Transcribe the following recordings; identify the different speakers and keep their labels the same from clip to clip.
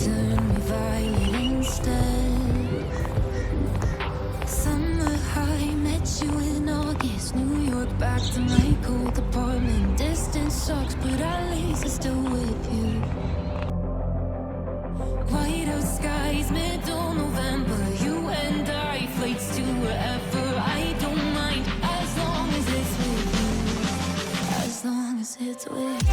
Speaker 1: turn me violet instead. Summer high, met you in August. New York, back to my cold apartment. Distance sucks, but at least I'm still with you. White out skies, middle November. You and I, flights to wherever. I don't mind, as long as it's with you. As long as it's with you.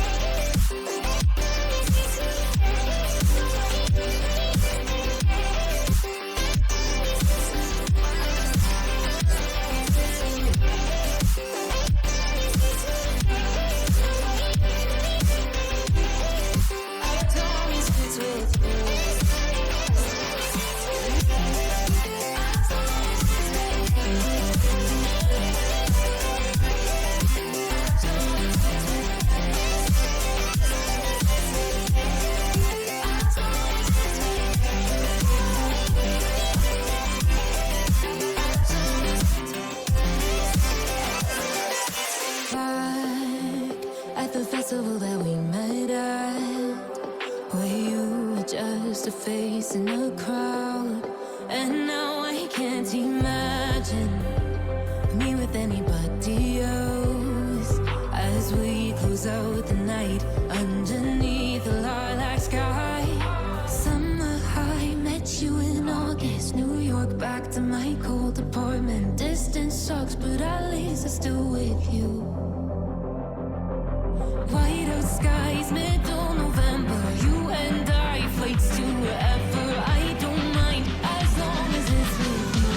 Speaker 1: That we met at, where you were just a face in a crowd, and now I can't imagine me with anybody else. As we close out the night underneath the lilac sky. Summer high, met you in August. New York, back to my cold apartment. Distance sucks, but at least I'm still with you. White out skies, middle November. You and I, flights to wherever. I don't mind, as long as it's with you.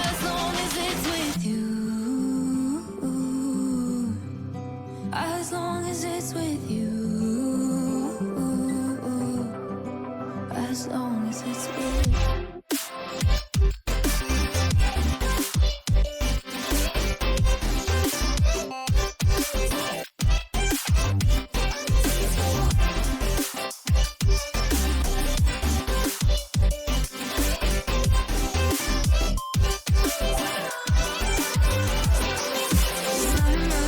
Speaker 1: As long as it's with you. As long as it's with you. As long